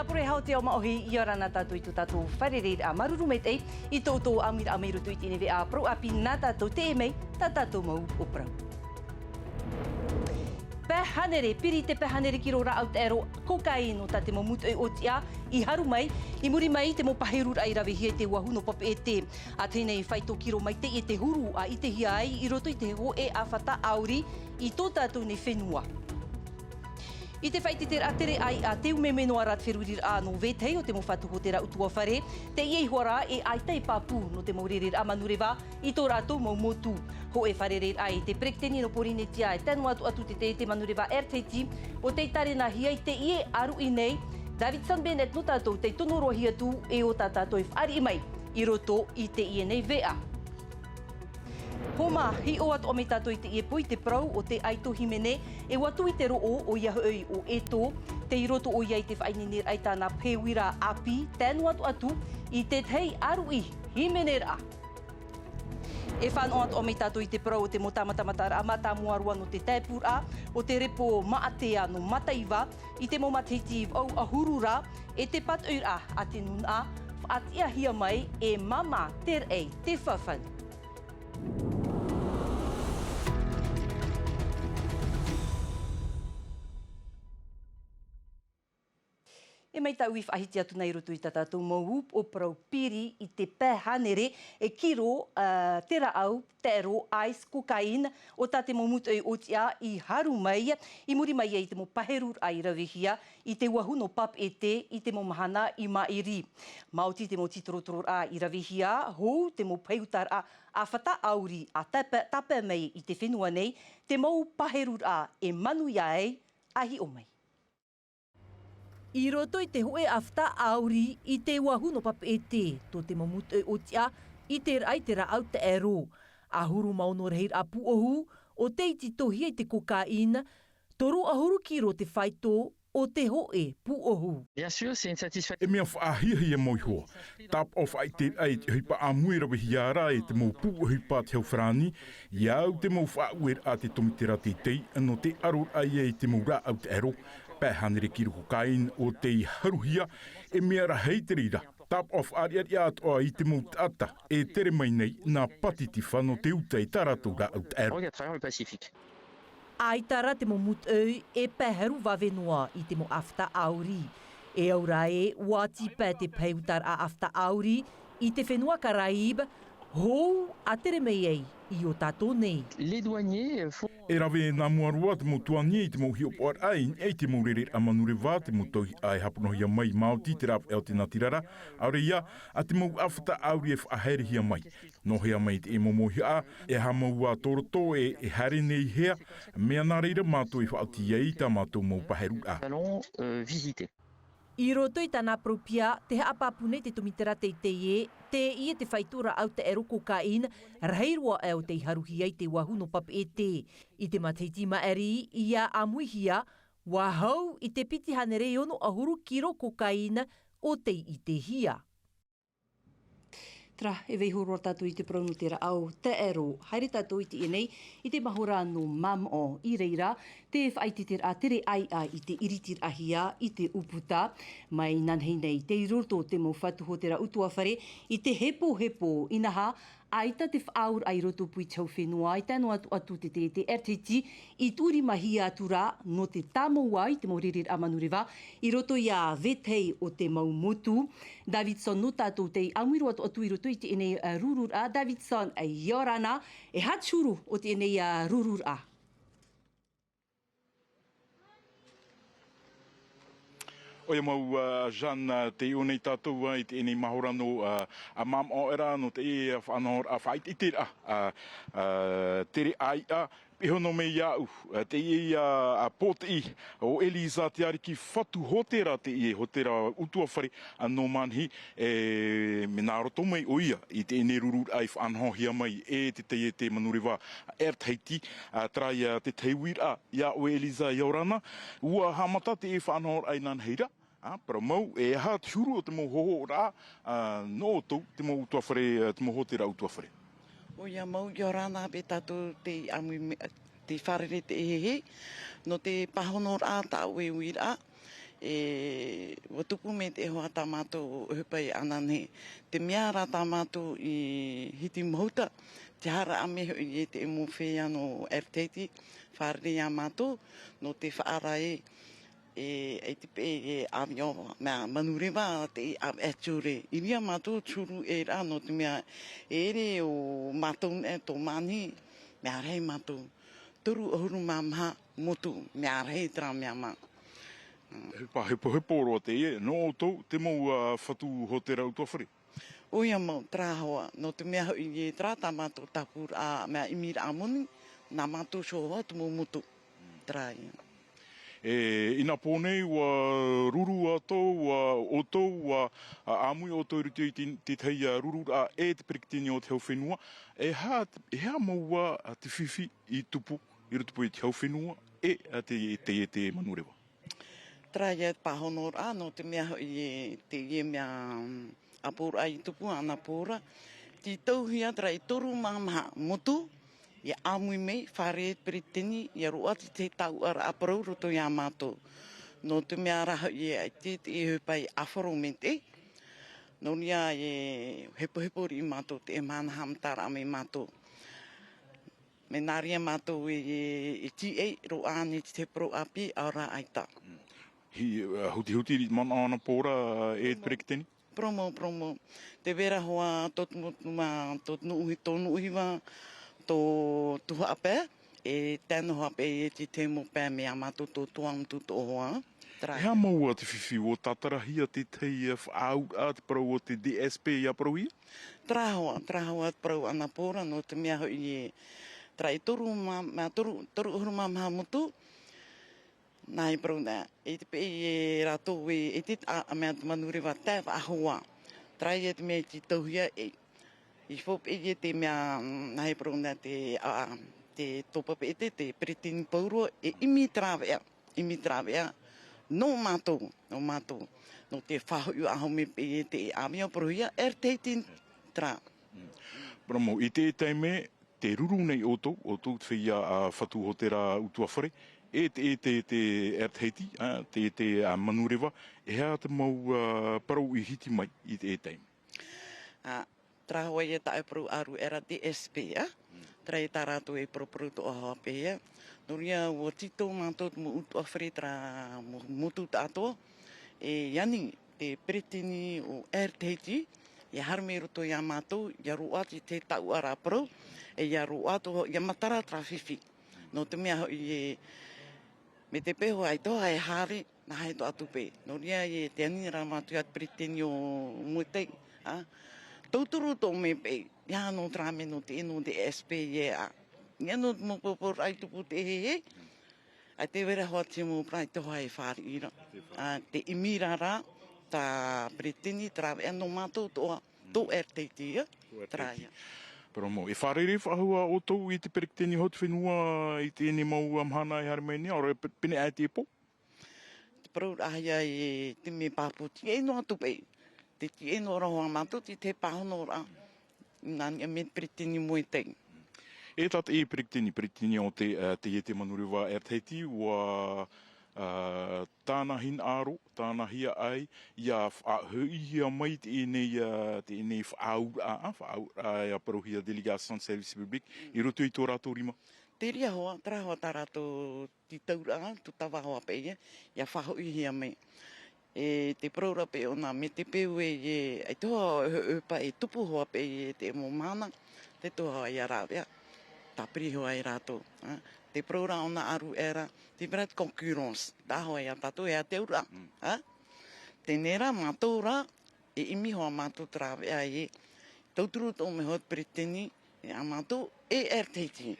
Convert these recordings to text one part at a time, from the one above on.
Pure hau te o maohi i ora nā tātou i tō tātou wharereir a maruru mei tei i tōtou amira amiru tui tine ve a pro api nā tātou te e mei tā tātou mau o prau. Pehanere, piri te pehanere ki rora Aotearoa kokaino tā te mo mutu e otia i haru mai, i muri mai te mo paherura i rawe hia te wahuno pape e te. A tēnei whaito kiro mai te e te huru a i te hia ai i roto i te ho e a whata auri i tō tātou nei whenua. I te whaiti te atere ai a te umeme no arat whirurir a no vetei o te mo whatuho te rautua whare, te iei huara e ai tei papu no te maurerer a manurewa i tō rātou mau motu. Ho e wharerer ai te prekteni no porine tia e tanu atu te manurewa erteiti o te tarena hia i te ie aru i nei, Davidson Bennett no tātou te tonoroa hia tu e o tā tātou e whaari i mai i roto i te ie nei vea. Homa, hi o atu o me tātou i te ie poi te prau o te aito himene e watu i te roo o iahui o eto, te i roto o iai te whainenir ai tāna pewira api, tēnu atu i te tei aru i himenera. E whano atu o me tātou i te prau o te motamatamata a matamuarua no te tēpura, o te repo maatea no mataiva, i te momatiti au ahurura, e te patuira a te nuna, whaatia hia mai e mama terei te whawhanu. E mai tau i whahiti atu nei roto i tātou maup o prau piri i te pēhanere e kiro tera au, tero, ais, kokain o tā te momutu e otia i haru mai, i muri mai i te mo paherur ai rawihia, i te wahuno pap e te, i te mo mahana i mairi. Mauti te mo titorotoror a i rawihia, hou te mo peiutar a whata auri a tapa mei i te whenua nei, te mau paherur a e manu iai ahi o mai. I roto i te hoe afta auri i te wahuno pape e te, tō te mamutu e otia i te rai te ra Aotearoa. Ahuru mauno reir a puohu, o te iti tohia i te kokain, toru ahuru kiro te whaito o te hoe puohu. Bien sûr, c'est une satisfaction. E mea whaahihi e moi hoa. Tap of ai te ai te hipa a muira wihi ara e te mou puu hipa te hau whrani, iau te mou whauer a te tomitera te tei, no te aror ai e te mou ra Aotearoa. Pēhanere ki kokain o te haruhia e mea ra hei te rira. Tap of ariari atoa i te moutata e tere mai nei nā patiti whano te uta i taratou ra Aotearoa. À travers le Pacifique. Ai tara te mo mutau e pēheru wawenoa i te mo afta auri. E aura e wati pē te pēutar a afta auri i te whenua Karaib, hou a tere mei ei i o tātou nei. Les douaniers font... E rawe nā muarua te mo tuania i te mo hiopoar ai, e te mo rere a manurewa, te mo tohi ai hapunohia mai Māoti, te rawe eo te Natirara, aure ia, a te mo awhata auri e whahere hia mai. No hea mai te e momohia, e hamaua toroto e hare nei hea, mea nā reira mātou i whaoti iei tā mātou mo paheru a. Allons visiter. I roto i tāna propia, te haapapune te tumitera te te ia te whaitura Aotearoa kokain, reirua eo te haruhi ai te wahuno pape e te. I te mateiti maeri, ia amuihia, wahau i te piti hanere ono ahuru kiro kokain o te i te hia. Tra, e veihoro tātou i te prauno tera Aotearoa. Haere tātou i te enei, i te mahora no mam o i reira, te whaititir a tere ai a i te iritir ahia, i te uputa, mai nanhei nei, te iroto te mo whatuho tera utua whare, i te hepo inaha, aita te whaur ai roto pui tau whenua, i tēnu atu te RTT, i tūri mahi atura no te tāmo wai, te moririr a manurewa, i roto i a vetei o te maumotu. Davidson no tātou te amuiru atu i roto i te enei rurur a. Davidson a Iorana, e hatshuru o te enei rurur a. Oia mau, Jean, te iu nei tātou i te enei mahorano a mam o era no te e whanor a whaititira tere ai a pihono me iau, te i a pōtei o Elisa te ariki whatu hotera te i hotera utua whare a no manhi me nā roto mai o ia i te ene rurur ai whanhohia mai e te manurewa Ertaiti trai te teiwira ia o Elisa Iorana ua hamata te e whanhor ai nan heira. Para mau e ha te huru o te mo hoho rā no tau te mo utua whare, te mo hotera utua whare. O ia mau Iorana be tātou te amu te wharere te ehehe, no te pahono rā tā uewira. watupu me te hoa tamātou hupai anane. Te mea ra tamātou i hiti mauta, te hara ame hoi e te emu whea no erteiti, whaare a mātou, no te whaarai e te pe e amio mea manurewa te i am eture. I ria mātou turu e rā no te mea ere o mātou e tō mani, mea rei mātou. Turu ohuru māmaha motu, mea rei tra mea mā. Hepo roa te e, no tau, te mau whatu ho te rau tua whare. Oia mau, trāhoa, no te mea hoi e trā, tā mātou tapur a mea imira amoni, nā mātou shohoa tumu mutu. Trā ia. Ina pōnei wa ruru atou, o tau, āmui o tau ruti te tei ruru a e te perikitini o te hau whenua. E hea maua te whiwhi i tupu, i rutupu i te hau whenua, te manurewa. Tra ia pahonor a no te mea hoi e te ie mea apura i tupu ana pōra. Ti tauhia tra i toru māmaha motu, i amui mei, whare peritini, i aruati te tau ara aparau roto i a mātou. No te mea raha i e te hupai awharo me te. No nia e hepo ri mātou te e mana hamtara me mātou. Me nāria mātou e TA, ro āne te pro api, aura aita. Huti mana ana pōra e te perikitini? Promo. Te vera hoa totnu uhi tonu uhiwa, tō tuha apē, e tēnu hape e te mo pē mea mātou tō tuam tū tō hoa. Hea maua te whiwhi o tatarahia te tei whaau a te parau o te DSP i a parau ia? Trāhoa te parau ana pōra no te mea hoi e tra i toru uhuru māmaha motu, nā i parau nā, e te pe e rātou e te a mea te manurewa tēwa ahoa. Tra i e te mea te tauhia I whop e te mea, nahi parau nā te tōpapa e te peritini paurua, e imi trawea, no mātou, no te whahu aho me pe te amia paruhia, teiti tra. Bramo, i te teime, te ruru nei o tau te whia whatu ho te rā utua whare, e te teiti, te manurewa, e hea te mau parau I hiti mai I te teime. Trahoa e tae paru aru era DSP, tra e tā rātou e paru to aha pēia. Noria o tito mātou mo utu awhare tra motu tātoa, e yani te peritini o teiti, e harme roto I a mātou, I a roati te tau ara paru, e I a roato I a matara tra whiwhi. No te mea hoi e, me te peho ai toa e hare, na hai to atu pē. Noria e te ani rā mātou at peritini o muetei, Tauturu tō me pei, ia no trāme no te eno te SP e a. Ia no mo popor ai tupu te he. A te wera hoa te mo prai te hoa e whāri ira. Te imira rā, tā pretini trāwe ano mātou tō erteiti ia. Trāia. Pero mo, e whārere whahua o tau I te perikitini hot whenua I te ene mau amhana I Harimenia, ora pene ai te po? Te parau ahia e te me pāputi, e no atu pei. Te ti e no roa mātou, te pāhono rā. Nāni a me peritini moe tei. E tat e peritini o te te manurewa erteiti, ua tāna hin aro, tāna hia ai, ia whaahia mai te ene whaau a parohia Delegation Service Public, I roto I tō rātou rima. Te ria hoa, trahoa tā rātou ti taura, tu tawa hoa peia, ia whahoihia mai. E te praura pe ona me te peu e ai toa upa e tupu hoa pe e te mo mana, te toa I a rāwea, tā piri hoa I rātou. Te praura ona aru era, te brat concurrence, tā hoa I a tātou e a te ura. Te nera mātou rā, e imi hoa mātou trawea e, tauturu tō me hot peritini, e a mātou e teiti.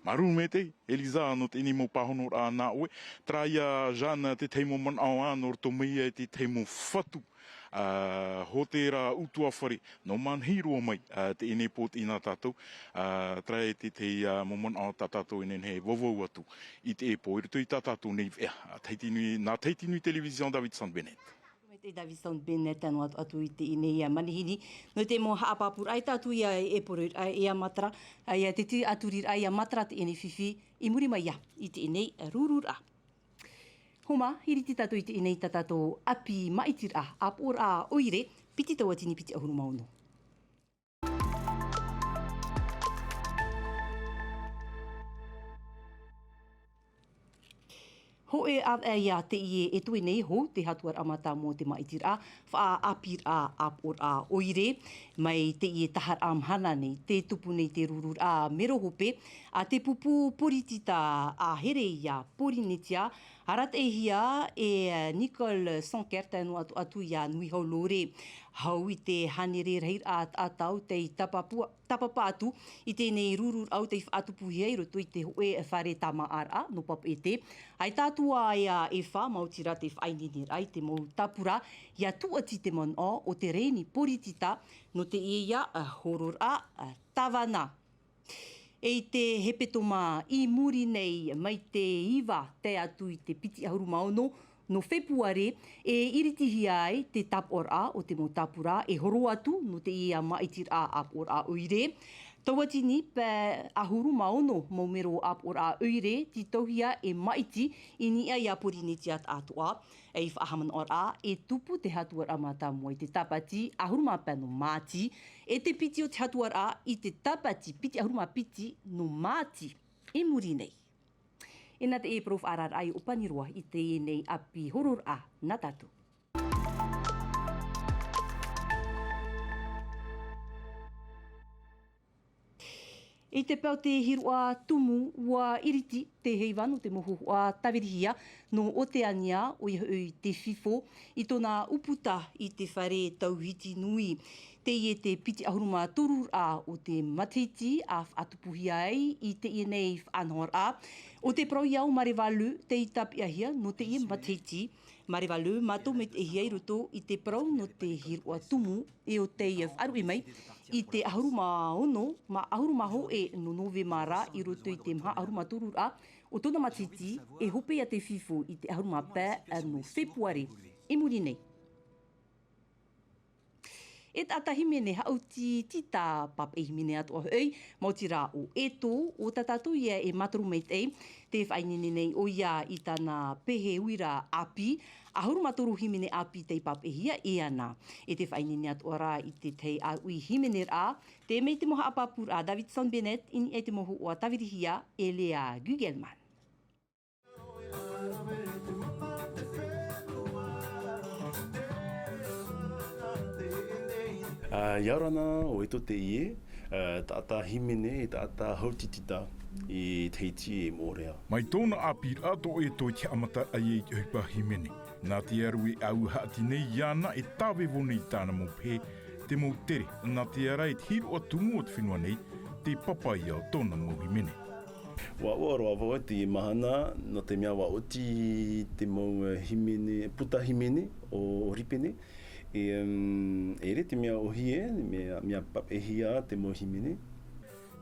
Maru me te, Eliza no te ini mo pahono a nā oe. Tra ia Jeanne te teimo man au anō to mea te teimo whatu. Ho te rā utua whare, no man hiro mai te ine pot I nā tātou. Tra e te momon au tā tātou inen hei wawau atu. I te e po, I rutu I tā tātou nei vea. Nā teiti nui television Davidson Bennett. Te Davidson Bennett anu atu I te ine ia manihini. No te mo haapapur ai tātu ia e porur ai ia matra. Ai te ti aturir ai ia matra te ine whiwhi. I muri mai ia I te ine rurura. Homa, hiri te tātou i te inei tā tātou api maitira ap or a oire, piti tau atini piti ahuru mauno. Ho e a ia te ie e tui nei ho te hatuar amata mō te maitira, wha apir a ap or a oire, mai te ie tahar amhana nei, te tupu nei te rurur a merohope, a te pupu poritita a here ia porinetia, arat e hia e Nicole Sonker tēnu atu ia nui hau lore, hau i te hanere reir a tau te tapapa atu i tēnei rurur au te atupuhi ai roto i te hoe e whare tama ara no pap e te. Ai tātua ia e wha mautira te whainini rai te mau tapura ia tuati te man o te reini poritita no te ia horor a tawana. E te hepetoma i muri nei mai te iwa te atu i te piti ahuru maono no Februare e iritihi ai te tapor a o te mo tapura e horo atu no te ia maitir a apor a uire. Tauatini pe ahuru maono mo mero apor a uire ti tauhia e maiti i ni ia poriniti at atua e i whaahaman or a e tupu te hatuar amata mo i te tapati ahuru mapano mati e te piti o te hatuar a i te tapati piti ahuru mapiti no mati e muri nei. E nā te e prof arar ai o Panirua i te nei api horor a nā tātou. E te pau te hirua tumu ua iriti te heiwanu te mohu a tawirihia no Oteania o i te fifo i tōna uputa i te whare tauhiti nui. Te ie te piti ahuruma turur a o te matiti a atupuhi ai i te ie nei whanhor a. O te prau iau Marewalu te i tapi ahia no te ie matiti. Marewalu mato me te hiai roto i te prau no te hirua tumu e o te ia wharu e mai i te ahuruma ono ma ahuruma ho e no Novemara i roto i te maha ahuruma turur a o tōna matiti e hope a te fifo i te ahuruma pē no Februare e muri nei. E tata himene hauti tita pap e himene atu ahoi, mautira o eto o tatatu ia e mataru mei te whainene nei o ia i tana pehe uira api, ahuru mataru himene api te pap e hia e ana. E te whainene atu ara i te tei a ui himene a, te mei te moha apapur a Davidson Bennett, ini e te mohu o a tawirihia e Lea Gugelman. Iarana o eto te ie, taata himene e taata hautitita i teiti e mōrea. Mai tōna apir ato e tō te amata ai e hupa himene. Nā te aru e au haati nei iana e tawe vone i tāna mō pē, te mō tere, nā te ara e te hiru atu mō te whenua nei, te papai au tōna mō himene. Wa roa wawa te mahana, no te mea wa oti te mō himene, puta himene o ripene, e re te mea ohie, mea pap e hia te mō himene.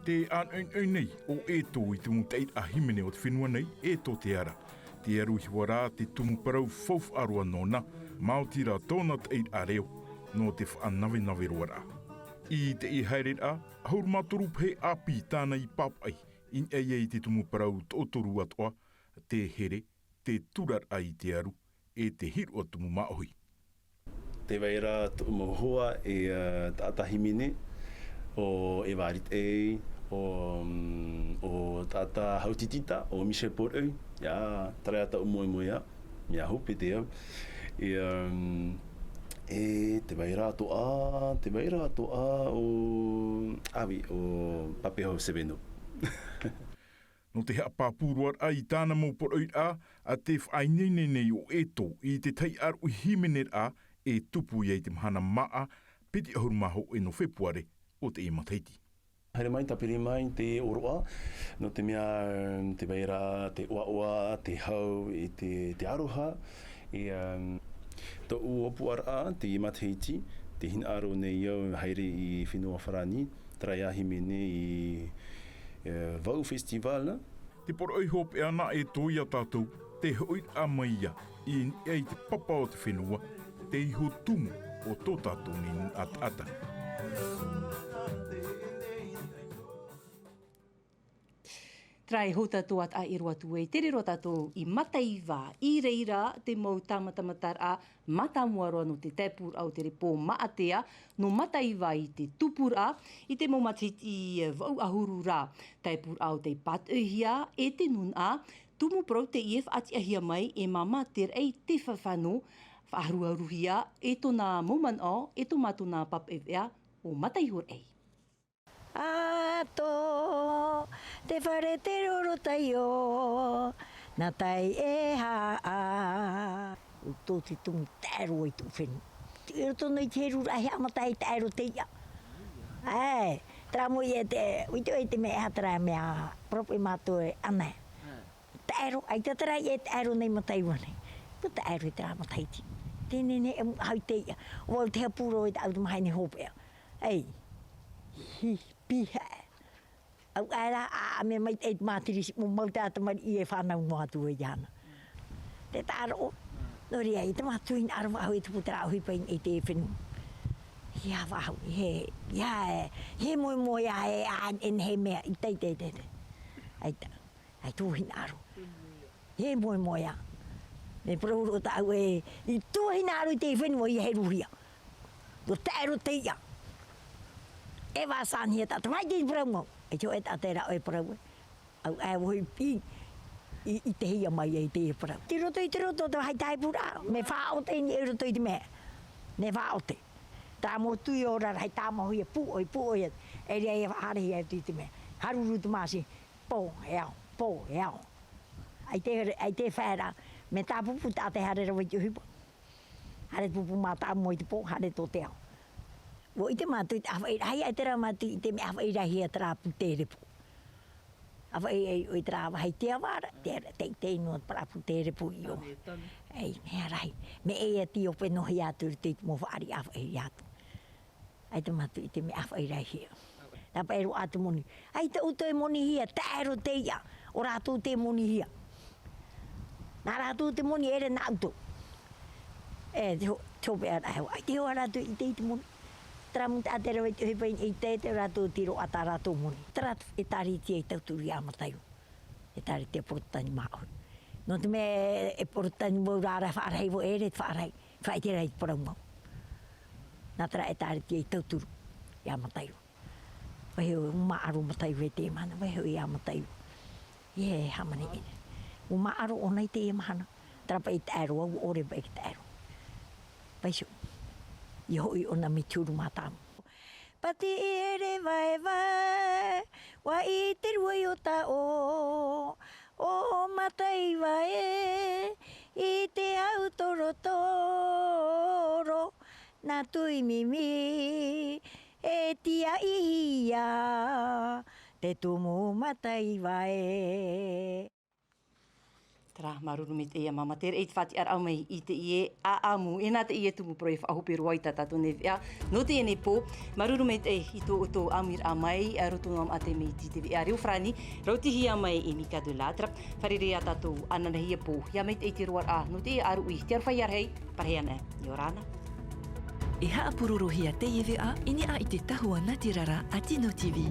Te an nei o e tō i te mō teit a himene o te whenua nei, e tō te ara. Te aru hiwara te tumu parau fouf arua nona, mautira tōna teit a reo, no te whaanawe roa rā. I te i haere a, haur maturu pe api tāna i pap ai, in ei te tumu parau tōtoru atoa, te here, te turar ai te aru, e te hiru atumu maohi. Te waira tumu hoa e taata himene, o e warit e, o taata hautitita, o Michel Poreu, ia tareata umoia, mea hope te au. E te waira atoa o awi, o Papehau Seveno. No te hea pāpuruar ai tāna mō poroi a te whainene nei o eto i te tei aru himene a e tupu iei te mahana maa piti ahuru maho e no Februare o te imateiti. Haere mai, tapiri mai te oroa, no te mea te waira, te oa, te hau, e te aroha, e to uopu ara te imateiti, te hina aro nei iau haere i whenua wharani, trai ahimene i Vau Festival. Te poroi hope ana e toia tātou, te hoit a maia, i ei te papa o te whenua, te iho tumu o tō tātou ni ata. Trai ho tātou at a i roa tu e tere roa tātou i mataiwa i reira te mau tamatamatar a matamuaroa no te taipur au te repo maatea no mataiwa i te tupura i te mau matit i vau ahuru rā taipur au te patuhia e te nun a tumu prau te ief ati ahia mai e mama ter ei te whawhano whaaruaruhia e tona moman o e to matuna papewea o mataihor ei. Ato, te whare te rorotai o, nā tai e haa. O tō te tungu tēro i tō whenu. Te ero tono i te rura hea matai tēro te ia. Ai, tra mo i e te, uito e te mea hatara mea propi mātou e ana. Tēro, ai te tara i e tēro nei matai wane. Tō tēro i tera matai ti. Tēne ne e hau te ia. O te hapuro i te au mahaine hopea. Ei, hi. Piha. Au ara a me mai te matrisi mo mau tata mai I e whanau mātu e jana. Te tāro, nori ai, te mātu in arwa au e te putara au hipain e te whenu. Ia wahau, he moi moi a e an en he mea I tei te. Ai tūhin aro. He moi moi a. Me prauro ta au e, I tūhin aro I te whenu I he ruhia. Ko tēro te ia. E wasan hia tata mai te braumo. E tio e tatera o e braumo. Au e wohi pi. I te hia mai e te brau. Te roto te hai taipura. Me whaote ni e roto I te mea. Ne whaote. Tā mo tui ora hai tā mo hia pu oi. E rea e whaare hia e te mea. Haruru te masi. Po eau. Ai te whaera. Me tā pupu tā te hare rawa I te hupa. Hare pupu mā tā mo I te po. Hare tō te au. Wo I te mātu, hai ai tera mātu I te mea hawai rahi a trapu tere po. Hawai oi trawa hai te awara, te no trapu tere po I o. Ei, mea rahi. Me e ti o penohi atu te mo whaari hawai atu. Ai te mātu I te mea hawai rahi a. Napa ero atu moni. Ai te uto e moni hia, taero te ia. O rātou te moni hia. Nā rātou te moni ere nā uto. E, te hope ara heo. Ai te hoa rātou I te moni. Tramu te atera wei te hipain I te rātou tiro ata rātou moni. Trat e tari tia I tauturi a mataio. E tari tia porotani māoi. No te mea e porotani mau rāra whaarai wo ere te whaarai. Whai te rai porau mau. Nā tara e tari tia I tauturu I a mataio. Waheo maaru mataio e te mana. Waheo I a mataio. Ie hamane ene. O maaru o nei te mahana. Trapa I te aero au ore ba I te aero. Paisio. I hoi ona mi tūru mātamu. Pati ere vai, wa I te ruai o ta o matai vai, I te au toro, nā tui mimi, e tia ia, te tumu matai vai. Tara, maruru me te ia mama. Tere eit whati ar au mai I te ie a amu. E nā te ie tumu proe whaahope roa I tātou ne vea. No te ene pō, maruru me te I tō amir a mai, roto ngam ate me I te vea reo whrani. Rautihi a mai e Mika de Latra. Wharere a tātou ananahia pō. Ia mai te iti roar a. No te ie aru I. Te arwhai arhei, parhea nē. I orana. E haapururu hia te ie vea, ini a I te tahua Natirara a Tino TV.